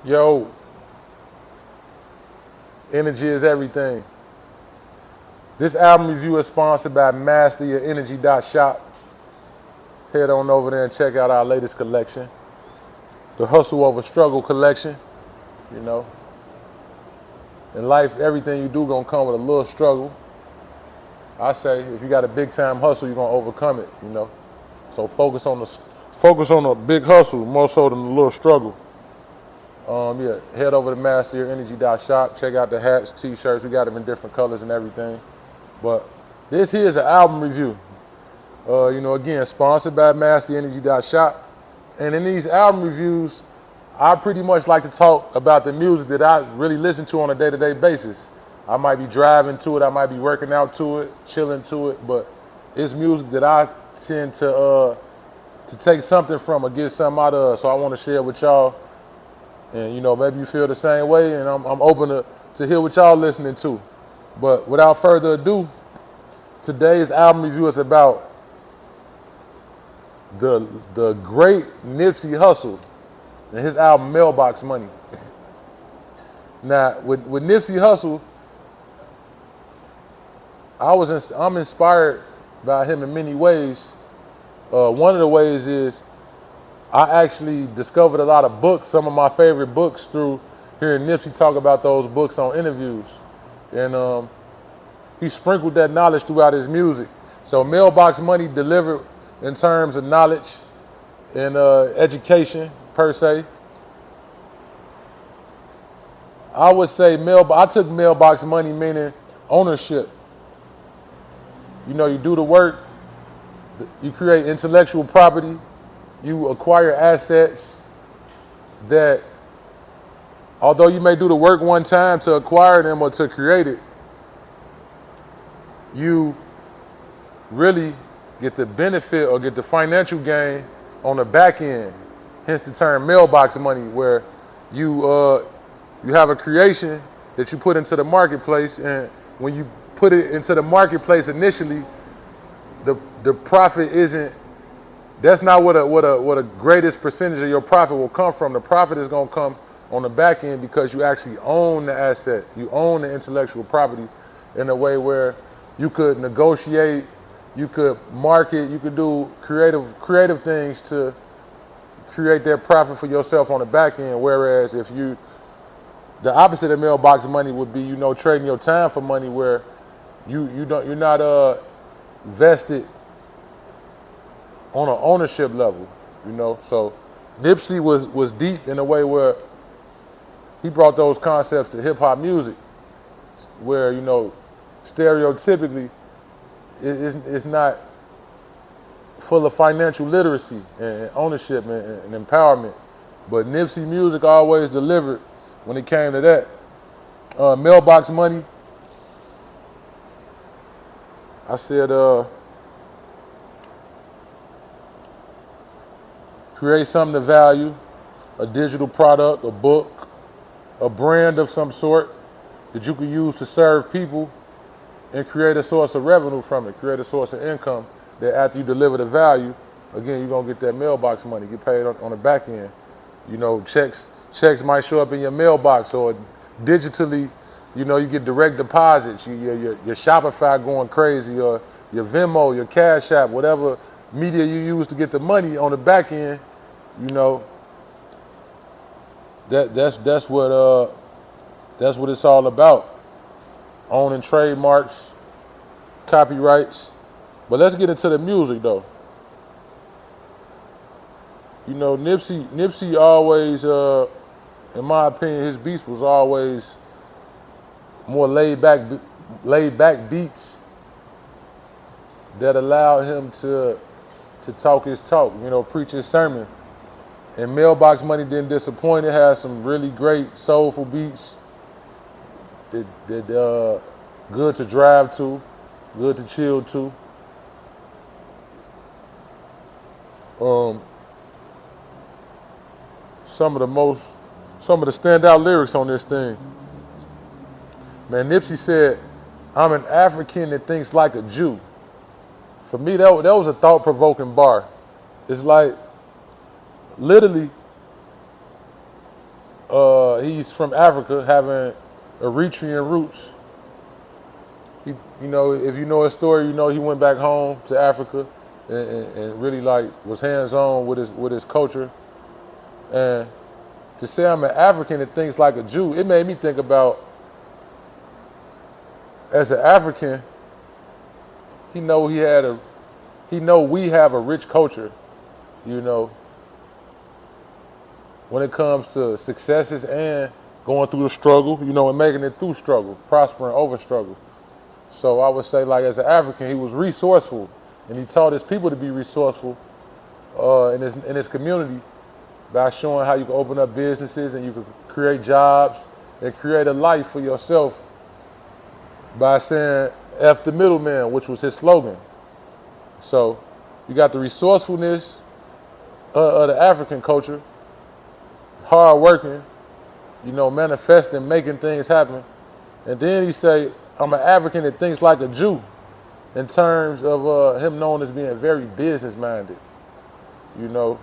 Yo, energy is everything. This album review is sponsored by MasterYourEnergy.shop. Head on over there and check out our latest collection. The Hustle Over Struggle collection. You know, in life, everything you do gonna come with a little struggle. I say, if you got a big time hustle, you're gonna overcome it, you know. So focus on the big hustle more so than the little struggle. Yeah, head over to MasterYourEnergy.shop. Check out the hats, t-shirts. We got them in different colors and everything. But this here is an album review. Again, sponsored by MasterYourEnergy.shop. And in these album reviews, I pretty much like to talk about the music that I really listen to on a day-to-day basis. I might be driving to it, I might be working out to it, chilling to it, but it's music that I tend to take something from or get something out of. So I want to share with y'all. And maybe you feel the same way, and I'm open to hear what y'all listening to. But without further ado, today's album review is about the great Nipsey Hussle and his album Mailbox Money. Now, with Nipsey Hussle, I'm inspired by him in many ways. One of the ways is I actually discovered a lot of books, some of my favorite books, through hearing Nipsey talk about those books on interviews. And he sprinkled that knowledge throughout his music. So Mailbox Money delivered in terms of knowledge and education, per se. I would say I took Mailbox Money meaning ownership. You do the work, you create intellectual property, you acquire assets that, although you may do the work one time to acquire them or to create it, you really get the benefit or get the financial gain on the back end. Hence the term mailbox money, where you have a creation that you put into the marketplace, and when you put it into the marketplace initially, the profit isn't. That's not what a greatest percentage of your profit will come from. The profit is going to come on the back end because you actually own the asset. You own the intellectual property in a way where you could negotiate, you could market, you could do creative things to create that profit for yourself on the back end. Whereas the opposite of mailbox money would be, trading your time for money, where you're not vested on an ownership level, So Nipsey was deep in a way where he brought those concepts to hip hop music, where stereotypically it's not full of financial literacy and ownership and empowerment, but Nipsey music always delivered when it came to that. Mailbox Money, I said, create something of value, a digital product, a book, a brand of some sort that you can use to serve people and create a source of revenue from it, create a source of income that after you deliver the value, again, you're going to get that mailbox money, get paid on the back end. Checks might show up in your mailbox, or digitally, you get direct deposits, your Shopify going crazy, or your Venmo, your Cash App, whatever media you use to get the money on the back end. That's what it's all about. Owning trademarks, copyrights. But let's get into the music though. Nipsey always, in my opinion, his beats was always more laid back beats that allowed him to talk his talk, preach his sermon. And Mailbox Money didn't disappoint. It had some really great soulful beats that good to drive to, good to chill to. Some of the standout lyrics on this thing. Man, Nipsey said, "I'm an African that thinks like a Jew." For me, that was a thought-provoking bar. It's like, literally, He's from Africa, having Eritrean roots. He, you know, if you know his story, you know he went back home to Africa and really like was hands-on with his culture. And to say I'm an African that thinks like a Jew, it made me think about, as an African, he know we have a rich culture, you know, when it comes to successes and going through the struggle, you know, and making it through struggle, prospering over struggle. So I would say, like, as an African, he was resourceful, and he taught his people to be resourceful in his community by showing how you can open up businesses and you can create jobs and create a life for yourself by saying F the middleman, which was his slogan. So you got the resourcefulness of the African culture, hard working, you know, manifesting, making things happen. And then he say, I'm an African that thinks like a Jew, in terms of him known as being very business minded, you know,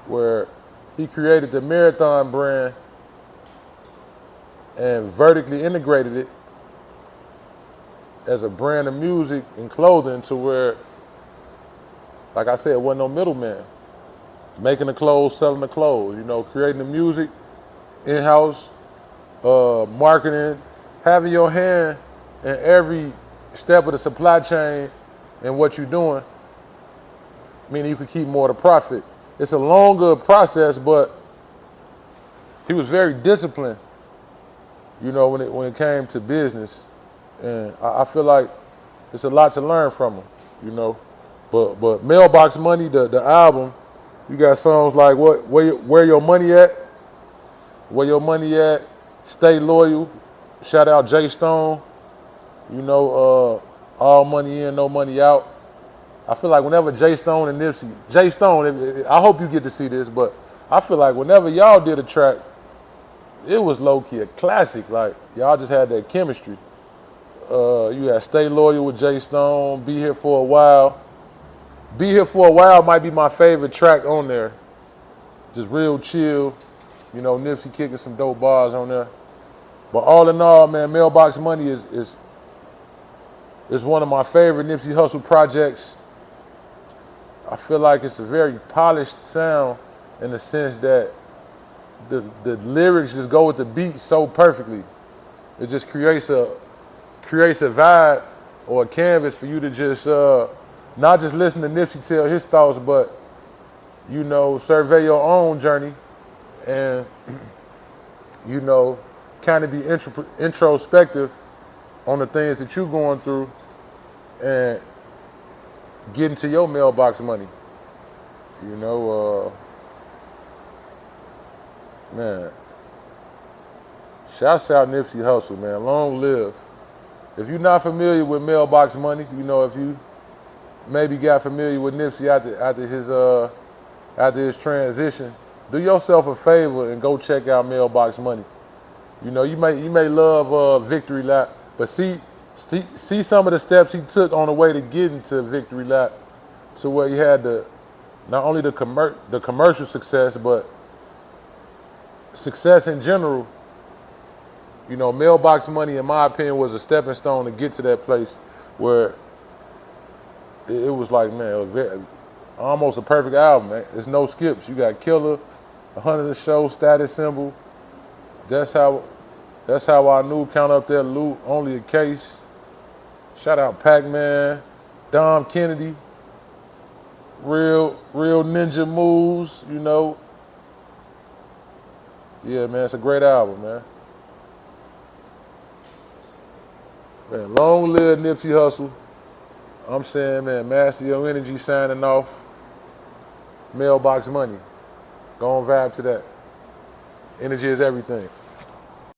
where he created the Marathon brand and vertically integrated it as a brand of music and clothing to where, like I said, wasn't no middleman. Making the clothes, selling the clothes, you know, creating the music, in-house, marketing, having your hand in every step of the supply chain and what you're doing, meaning you could keep more of the profit. It's a longer process, but he was very disciplined, you know, when it came to business. And I feel like it's a lot to learn from him, you know. But Mailbox Money, the album, you got songs like Where Your Money At? Where Your Money At? Stay Loyal. Shout out Jay Stone. You know, All Money In, No Money Out. I feel like whenever Jay Stone and Nipsey, Jay Stone, I hope you get to see this, but I feel like whenever y'all did a track, it was low-key a classic. Like, y'all just had that chemistry. You had Stay Loyal with Jay Stone, Be Here For A While. Be Here For A While might be my favorite track on there. Just real chill. You know, Nipsey kicking some dope bars on there. But all in all, man, Mailbox Money is one of my favorite Nipsey Hussle projects. I feel like it's a very polished sound in the sense that the lyrics just go with the beat so perfectly. It just creates a vibe or a canvas for you to just not just listen to Nipsey tell his thoughts, but, you know, survey your own journey and, you know, kind of be introspective on the things that you're going through and get into your mailbox money. You know, man, shouts out Nipsey Hussle, man. Long live. If you're not familiar with Mailbox Money, you know, if you maybe got familiar with Nipsey after his transition, do yourself a favor and go check out Mailbox Money. You know, you may love Victory Lap, but see some of the steps he took on the way to getting to Victory Lap, to where he had not only the commercial success, but success in general. You know, Mailbox Money, in my opinion, was a stepping stone to get to that place where it was like, man, it was almost a perfect album, man. There's no skips. You got Killer, 100 the Show, Status Symbol. That's how I knew. Count Up That Loot, Only a Case. Shout out Pac-Man, Dom Kennedy. Real ninja moves, you know. Yeah, man, it's a great album, man. Man, long live Nipsey Hussle. I'm saying, man, master your energy, signing off. Mailbox Money. Go on, vibe to that. Energy is everything.